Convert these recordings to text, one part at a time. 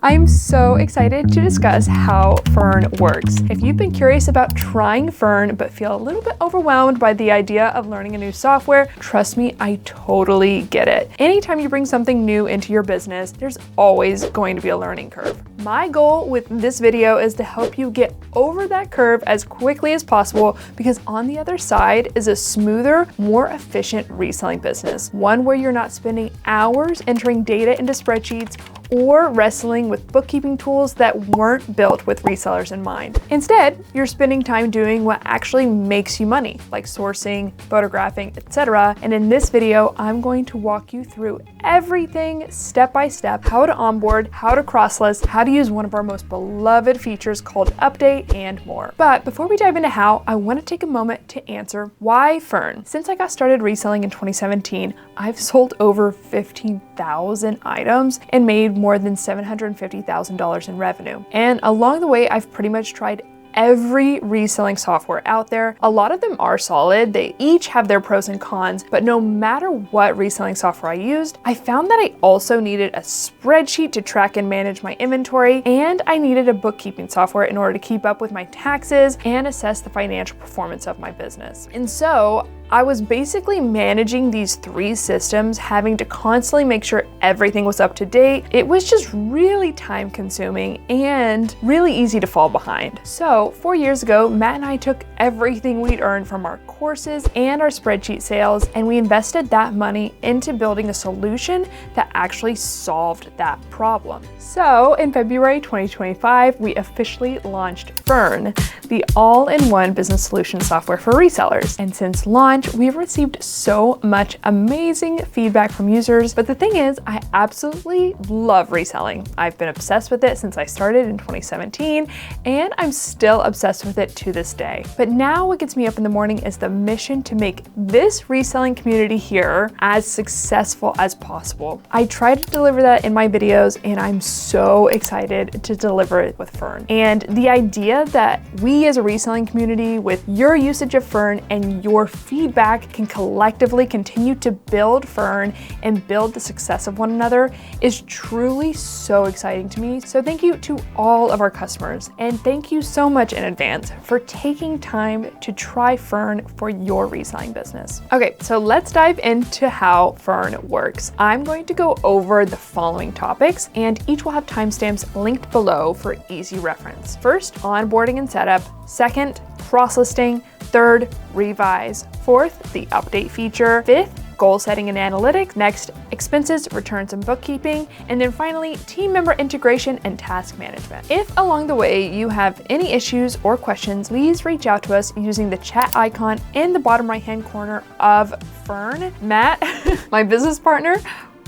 I'm so excited to discuss how Fearn works. If you've been curious about trying Fearn but feel a little bit overwhelmed by the idea of learning a new software, trust me, I totally get it. Anytime you bring something new into your business, there's always going to be a learning curve. My goal with this video is to help you get over that curve as quickly as possible, because on the other side is a smoother, more efficient reselling business. One where you're not spending hours entering data into spreadsheets or wrestling with bookkeeping tools that weren't built with resellers in mind. Instead, you're spending time doing what actually makes you money, like sourcing, photographing, etc. And in this video, I'm going to walk you through everything step by step, how to onboard, how to cross-list, how to use one of our most beloved features called Update, and more. But before we dive into how, I want to take a moment to answer why Fearn. Since I got started reselling in 2017, I've sold over 15,000 items and made more than $750,000 in revenue. And along the way, I've pretty much tried every reselling software out there. A lot of them are solid. They each have their pros and cons, but no matter what reselling software I used, I found that I also needed a spreadsheet to track and manage my inventory, and I needed a bookkeeping software in order to keep up with my taxes and assess the financial performance of my business. And so I was basically managing these three systems, having to constantly make sure everything was up to date. It was just really time consuming and really easy to fall behind. So 4 years ago, Matt and I took everything we'd earned from our courses and our spreadsheet sales, and we invested that money into building a solution that actually solved that problem. So in February 2025, we officially launched Fearn, the all-in-one business solution software for resellers. And since launch, we've received so much amazing feedback from users, but the thing is, I absolutely love reselling. I've been obsessed with it since I started in 2017, and I'm still obsessed with it to this day. But now what gets me up in the morning is the mission to make this reselling community here as successful as possible. I try to deliver that in my videos, and I'm so excited to deliver it with Fearn. And the idea that we as a reselling community, with your usage of Fearn and your feedback, can collectively continue to build Fearn and build the success of one another is truly so exciting to me. So thank you to all of our customers, and thank you so much in advance for taking time to try Fearn for your reselling business. Okay, so let's dive into how Fearn works. I'm going to go over the following topics, and each will have timestamps linked below for easy reference. First, onboarding and setup. Second, cross-listing. Third, revise. Fourth, the update feature. Fifth, goal setting and analytics. Next, expenses, returns, and bookkeeping. And then finally, team member integration and task management. If along the way you have any issues or questions, please reach out to us using the chat icon in the bottom right-hand corner of Fearn. Matt, my business partner,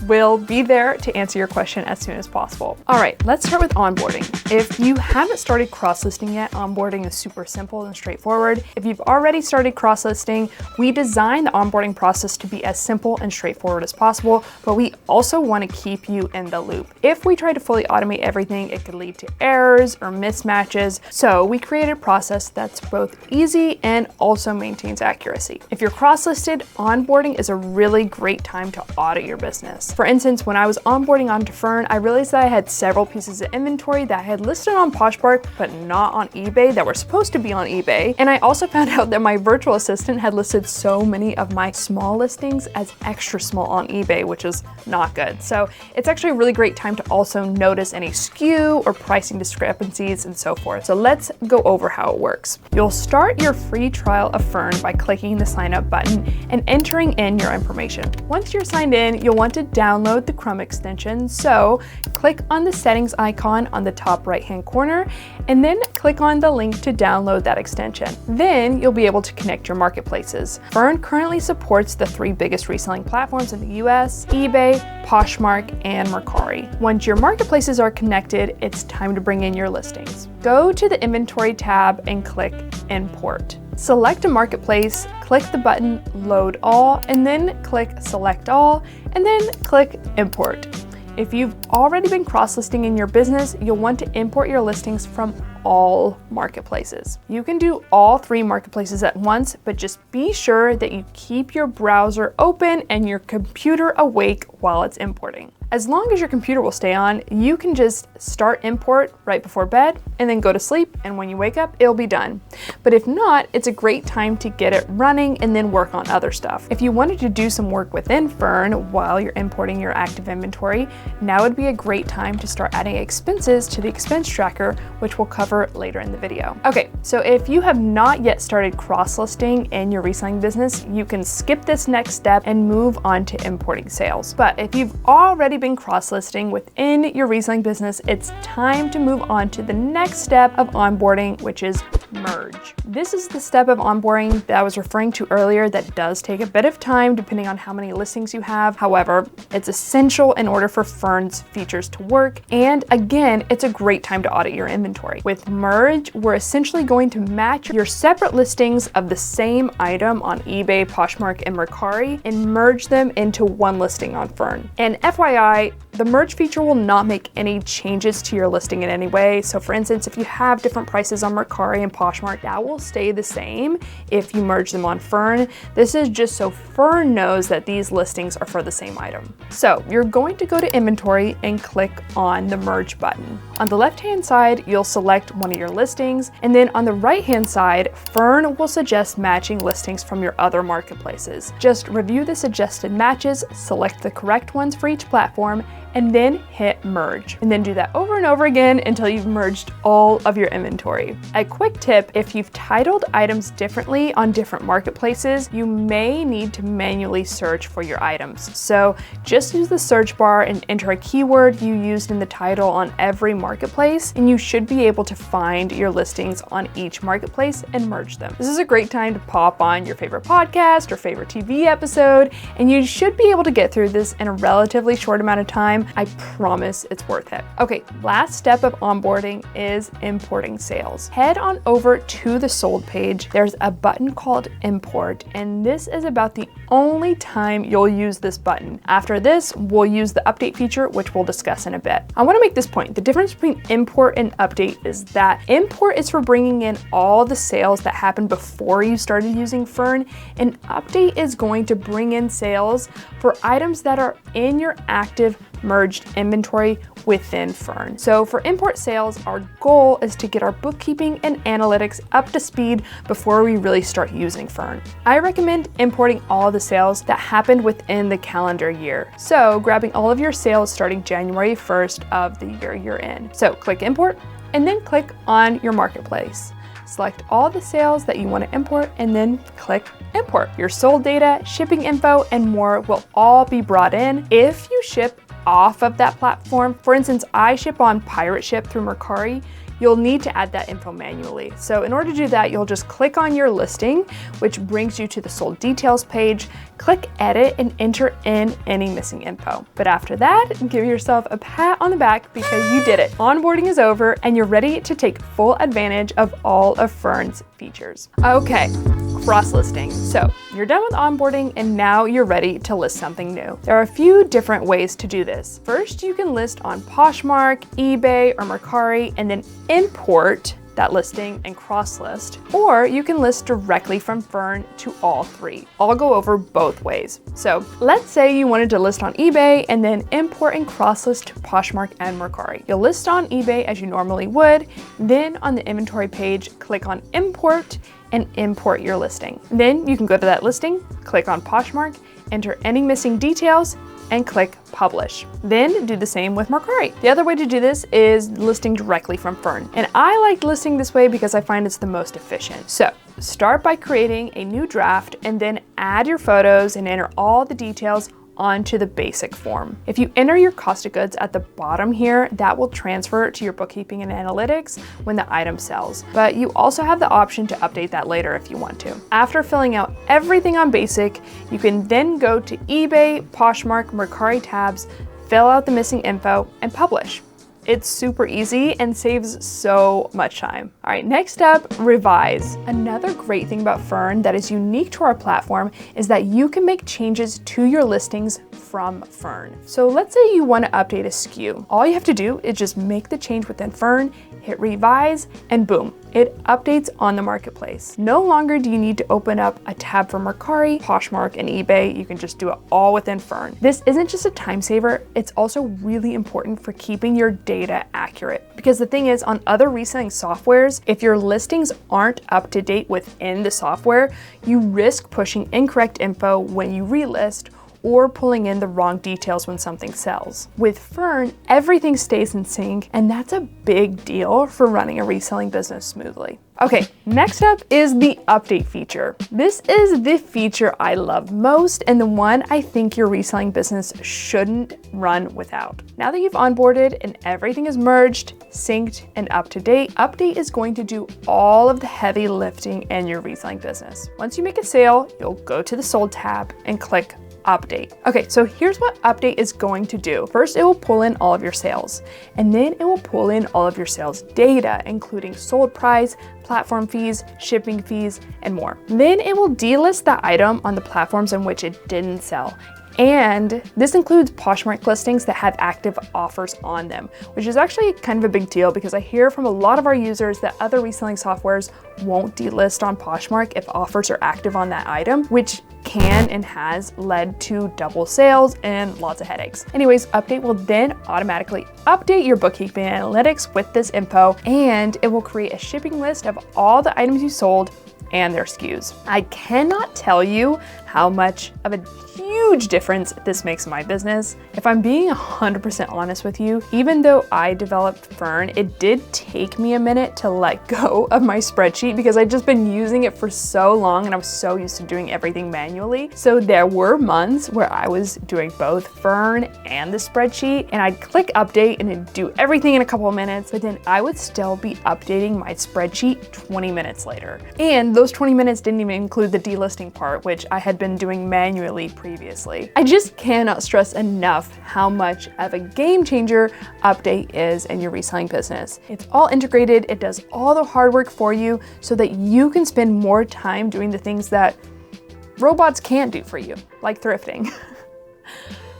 will be there to answer your question as soon as possible. All right, let's start with onboarding. If you haven't started cross-listing yet, onboarding is super simple and straightforward. If you've already started cross-listing, we designed the onboarding process to be as simple and straightforward as possible, but we also want to keep you in the loop. If we try to fully automate everything, it could lead to errors or mismatches. So we created a process that's both easy and also maintains accuracy. If you're cross-listed, onboarding is a really great time to audit your business. For instance, when I was onboarding onto Fearn, I realized that I had several pieces of inventory that I had listed on Poshmark but not on eBay that were supposed to be on eBay. And I also found out that my virtual assistant had listed so many of my small listings as extra small on eBay, which is not good. So it's actually a really great time to also notice any SKU or pricing discrepancies and so forth. So let's go over how it works. You'll start your free trial of Fearn by clicking the sign up button and entering in your information. Once you're signed in, you'll want to download the Chrome extension. So click on the settings icon on the top right-hand corner, and then click on the link to download that extension. Then you'll be able to connect your marketplaces. Fearn currently supports the three biggest reselling platforms in the US: eBay, Poshmark, and Mercari. Once your marketplaces are connected, it's time to bring in your listings. Go to the inventory tab and click import. Select a marketplace, click the button Load All, and then click Select All, and then click Import. If you've already been cross-listing in your business, you'll want to import your listings from all marketplaces. You can do all three marketplaces at once, but just be sure that you keep your browser open and your computer awake while it's importing. As long as your computer will stay on, you can just start import right before bed and then go to sleep, and when you wake up, it'll be done. But if not, it's a great time to get it running and then work on other stuff. If you wanted to do some work within Fearn while you're importing your active inventory, now would be a great time to start adding expenses to the expense tracker, which we'll cover later in the video. Okay, so if you have not yet started cross-listing in your reselling business, you can skip this next step and move on to importing sales. But if you've already been cross-listing within your reselling business, it's time to move on to the next step of onboarding, which is merge. This is the step of onboarding that I was referring to earlier that does take a bit of time depending on how many listings you have. However, it's essential in order for Fearn's features to work. And again, it's a great time to audit your inventory. With merge, we're essentially going to match your separate listings of the same item on eBay, Poshmark, and Mercari and merge them into one listing on Fearn. And FYI, the merge feature will not make any changes to your listing in any way. So for instance, if you have different prices on Mercari and Poshmark, that will stay the same if you merge them on Fearn. This is just so Fearn knows that these listings are for the same item. So you're going to go to inventory and click on the merge button. On the left-hand side, you'll select one of your listings, and then on the right-hand side, Fearn will suggest matching listings from your other marketplaces. Just review the suggested matches, select the correct ones for each platform, and then hit merge. And then do that over and over again until you've merged all of your inventory. A quick tip, if you've titled items differently on different marketplaces, you may need to manually search for your items. So just use the search bar and enter a keyword you used in the title on every marketplace, and you should be able to find your listings on each marketplace and merge them. This is a great time to pop on your favorite podcast or favorite TV episode, and you should be able to get through this in a relatively short amount of time. I promise it's worth it. Okay, last step of onboarding is importing sales. Head on over to the sold page. There's a button called import, and this is about the only time you'll use this button. After this, we'll use the update feature, which we'll discuss in a bit. I want to make this point. The difference between import and update is that import is for bringing in all the sales that happened before you started using Fearn, and update is going to bring in sales for items that are in your active merged inventory within Fearn. So for import sales, our goal is to get our bookkeeping and analytics up to speed before we really start using Fearn. I recommend importing all the sales that happened within the calendar year. So grabbing all of your sales starting January 1st of the year you're in. So click import and then click on your marketplace. Select all the sales that you want to import and then click import. Your sold data, shipping info, and more will all be brought in. If you ship off of that platform, for instance, I ship on Pirate Ship through Mercari, you'll need to add that info manually. So in order to do that, you'll just click on your listing, which brings you to the sold details page, click edit and enter in any missing info. But after that, give yourself a pat on the back because you did it. Onboarding is over and you're ready to take full advantage of all of Fearn's features. Okay, cross-listing. So you're done with onboarding and now you're ready to list something new. There are a few different ways to do this. First, you can list on Poshmark, eBay, or Mercari and then import that listing and cross-list, or you can list directly from Fearn to all three. I'll go over both ways. So let's say you wanted to list on eBay and then import and cross-list to Poshmark and Mercari. You'll list on eBay as you normally would, then on the inventory page, click on import and import your listing. Then you can go to that listing, click on Poshmark, enter any missing details, and click publish. Then do the same with Mercari. The other way to do this is listing directly from Fearn. And I like listing this way because I find it's the most efficient. So start by creating a new draft and then add your photos and enter all the details onto the basic form. If you enter your cost of goods at the bottom here, that will transfer to your bookkeeping and analytics when the item sells. But you also have the option to update that later if you want to. After filling out everything on basic, you can then go to eBay, Poshmark, Mercari tabs, fill out the missing info, and publish. It's super easy and saves so much time. All right, next up, revise. Another great thing about Fearn that is unique to our platform is that you can make changes to your listings from Fearn. So let's say you want to update a SKU. All you have to do is just make the change within Fearn, hit revise, and boom, it updates on the marketplace. No longer do you need to open up a tab for Mercari, Poshmark, and eBay. You can just do it all within Fearn. This isn't just a time saver, it's also really important for keeping your data accurate. Because the thing is, on other reselling softwares, if your listings aren't up to date within the software, you risk pushing incorrect info when you relist or pulling in the wrong details when something sells. With Fearn, everything stays in sync, and that's a big deal for running a reselling business smoothly. Okay, next up is the update feature. This is the feature I love most and the one I think your reselling business shouldn't run without. Now that you've onboarded and everything is merged, synced, and up to date, Update is going to do all of the heavy lifting in your reselling business. Once you make a sale, you'll go to the Sold tab and click Update. Okay, so here's what Update is going to do. First, it will pull in all of your sales, and then it will pull in all of your sales data, including sold price, platform fees, shipping fees, and more. Then it will delist the item on the platforms in which it didn't sell. And this includes Poshmark listings that have active offers on them, which is actually kind of a big deal because I hear from a lot of our users that other reselling softwares won't delist on Poshmark if offers are active on that item, which can and has led to double sales and lots of headaches. Anyways, Update will then automatically update your bookkeeping analytics with this info, and it will create a shipping list of all the items you sold and their SKUs. I cannot tell you how much of a huge difference this makes in my business. If I'm being 100% honest with you, even though I developed Fearn, it did take me a minute to let go of my spreadsheet because I'd just been using it for so long and I was so used to doing everything manually. So there were months where I was doing both Fearn and the spreadsheet, and I'd click update and it'd do everything in a couple of minutes, but then I would still be updating my spreadsheet 20 minutes later. And those 20 minutes didn't even include the delisting part, which I had been doing manually previously. I just cannot stress enough how much of a game changer Update is in your reselling business. It's all integrated, it does all the hard work for you so that you can spend more time doing the things that robots can't do for you, like thrifting.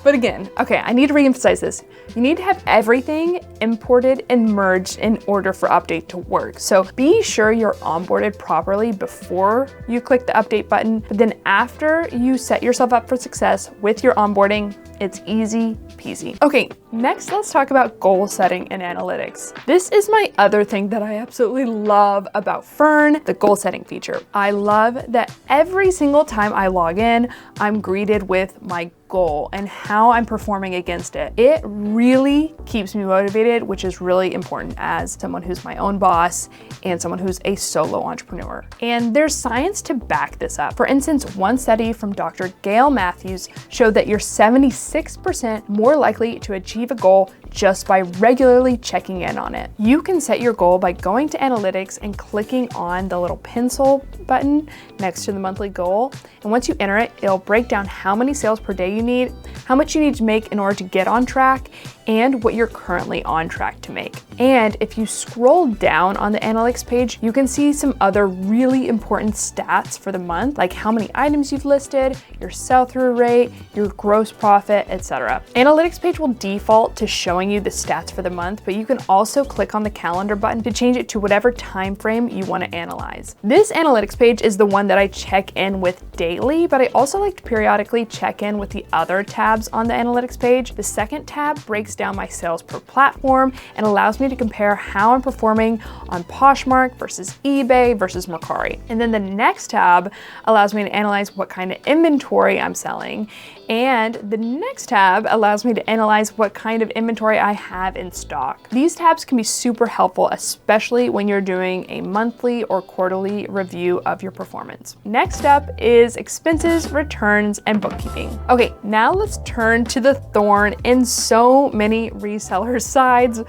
But again, okay, I need to reemphasize this. You need to have everything imported and merged in order for Update to work. So be sure you're onboarded properly before you click the update button, but then after you set yourself up for success with your onboarding, it's easy peasy. Okay, next let's talk about goal setting and analytics. This is my other thing that I absolutely love about Fearn, the goal setting feature. I love that every single time I log in, I'm greeted with my goal and how I'm performing against it. It really keeps me motivated, which is really important as someone who's my own boss and someone who's a solo entrepreneur. And there's science to back this up. For instance, one study from Dr. Gail Matthews showed that you're 76% more likely to achieve a goal just by regularly checking in on it. You can set your goal by going to analytics and clicking on the little pencil button next to the monthly goal. And once you enter it, it'll break down how many sales per day you need, how much you need to make in order to get on track, and what you're currently on track to make. And if you scroll down on the analytics page, you can see some other really important stats for the month, like how many items you've listed, your sell-through rate, your gross profit, etc. Analytics page will default to showing you the stats for the month, but you can also click on the calendar button to change it to whatever time frame you want to analyze. This analytics page is the one that I check in with daily, but I also like to periodically check in with the other tabs on the analytics page. The second tab breaks down my sales per platform and allows me to compare how I'm performing on Poshmark versus eBay versus Mercari. And then the next tab allows me to analyze what kind of inventory I'm selling. And the next tab allows me to analyze what kind of inventory I have in stock. These tabs can be super helpful, especially when you're doing a monthly or quarterly review of your performance. Next up is expenses, returns, and bookkeeping. Okay, now let's turn to the thorn in so many resellers' sides,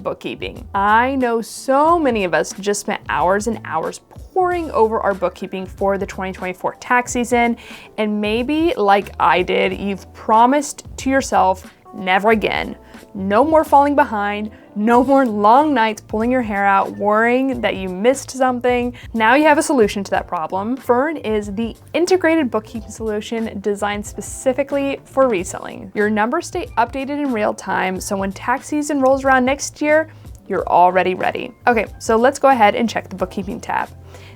bookkeeping. I know so many of us just spent hours and hours poring over our bookkeeping for the 2024 tax season, and maybe like I did, you've promised to yourself, never again. No more falling behind, no more long nights pulling your hair out, worrying that you missed something. Now you have a solution to that problem. Fearn is the integrated bookkeeping solution designed specifically for reselling. Your numbers stay updated in real time, so when tax season rolls around next year, you're already ready. Okay, so let's go ahead and check the bookkeeping tab.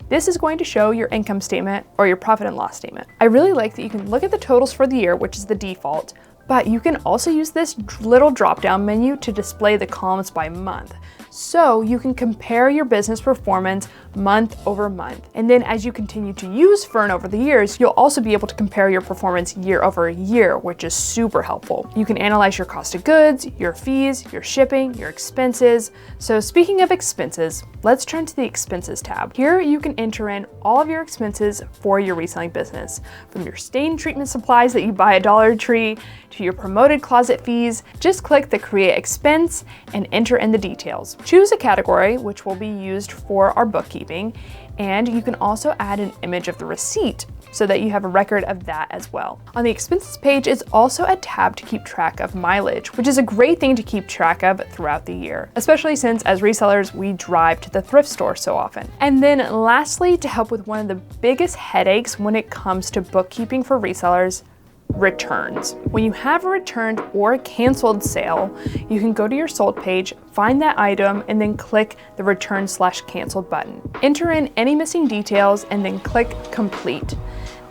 This is going to show your income statement or your profit and loss statement. I really like that you can look at the totals for the year, which is the default, but you can also use this little drop-down menu to display the columns by month. So you can compare your business performance month over month. And then as you continue to use Fearn over the years, you'll also be able to compare your performance year over year, which is super helpful. You can analyze your cost of goods, your fees, your shipping, your expenses. So speaking of expenses, let's turn to the expenses tab. Here you can enter in all of your expenses for your reselling business, from your stain treatment supplies that you buy at Dollar Tree to your promoted closet fees. Just click the create expense and enter in the details. Choose a category, which will be used for our bookkeeping, and you can also add an image of the receipt so that you have a record of that as well. On the expenses page is also a tab to keep track of mileage, which is a great thing to keep track of throughout the year, especially since as resellers, we drive to the thrift store so often. And then lastly, to help with one of the biggest headaches when it comes to bookkeeping for resellers, returns. When you have a returned or canceled sale, you can go to your sold page, find that item, and then click the return/canceled button. Enter in any missing details and then click complete.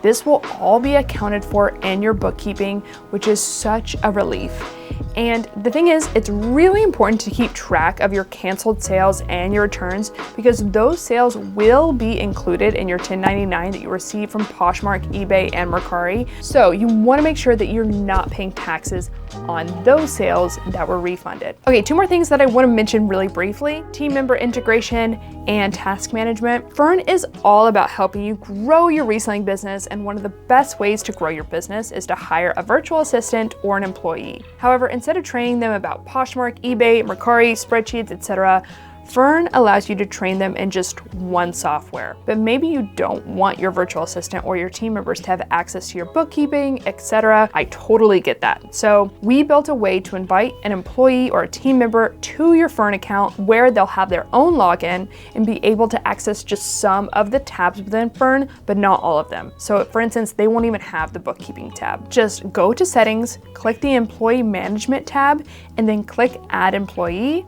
This will all be accounted for in your bookkeeping, which is such a relief. And the thing is, it's really important to keep track of your canceled sales and your returns, because those sales will be included in your 1099 that you receive from Poshmark, eBay, and Mercari. So you want to make sure that you're not paying taxes on those sales that were refunded. Okay, two more things that I want to mention really briefly: team member integration and task management. Fearn is all about helping you grow your reselling business, and one of the best ways to grow your business is to hire a virtual assistant or an employee. However, instead of training them about Poshmark, eBay, Mercari, spreadsheets, etc., Fearn allows you to train them in just one software. But maybe you don't want your virtual assistant or your team members to have access to your bookkeeping, etc. I totally get that. So we built a way to invite an employee or a team member to your Fearn account where they'll have their own login and be able to access just some of the tabs within Fearn, but not all of them. So for instance, they won't even have the bookkeeping tab. Just go to settings, click the employee management tab, and then click add employee.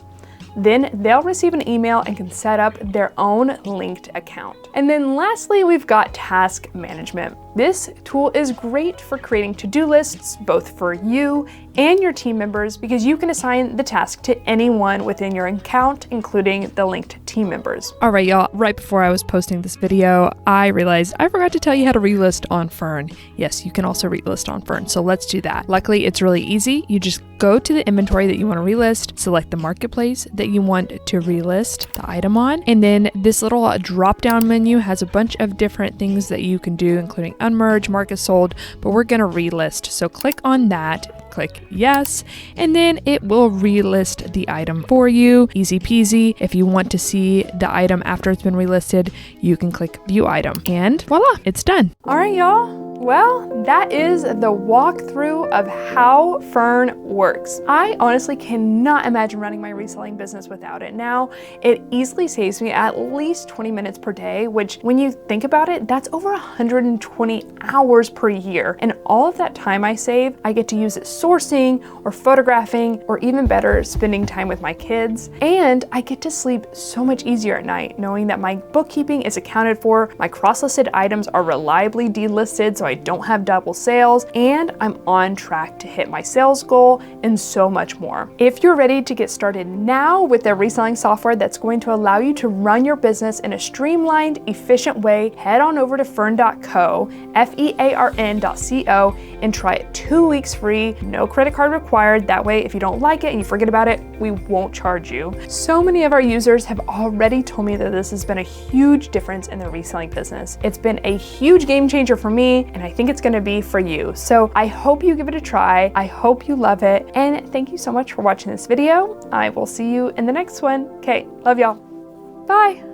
Then they'll receive an email and can set up their own linked account. And then lastly, we've got task management. This tool is great for creating to-do lists, both for you and your team members, because you can assign the task to anyone within your account, including the linked team members. All right, y'all, right before I was posting this video, I realized I forgot to tell you how to relist on Fearn. Yes, you can also relist on Fearn, so let's do that. Luckily, it's really easy. You just go to the inventory that you want to relist, select the marketplace that you want to relist the item on, and then this little drop-down menu has a bunch of different things that you can do, including unmerge, mark as sold, but we're going to relist. So click on that, click yes, and then it will relist the item for you. Easy peasy. If you want to see the item after it's been relisted, you can click view item, and voila, it's done. All right, y'all. Well, that is the walkthrough of how Fearn works. I honestly cannot imagine running my reselling business without it now. It easily saves me at least 20 minutes per day, which when you think about it, that's over 120 hours per year. And all of that time I save, I get to use it sourcing or photographing, or even better, spending time with my kids. And I get to sleep so much easier at night, knowing that my bookkeeping is accounted for, my cross-listed items are reliably delisted so I don't have double sales, and I'm on track to hit my sales goal, and so much more. If you're ready to get started now with the reselling software that's going to allow you to run your business in a streamlined, efficient way, head on over to fearn.co, fearn.co, and try it 2 weeks free, no credit card required. That way, if you don't like it and you forget about it, we won't charge you. So many of our users have already told me that this has been a huge difference in their reselling business. It's been a huge game changer for me, and I think it's gonna be for you. So I hope you give it a try. I hope you love it. And thank you so much for watching this video. I will see you in the next one. Okay, love y'all. Bye.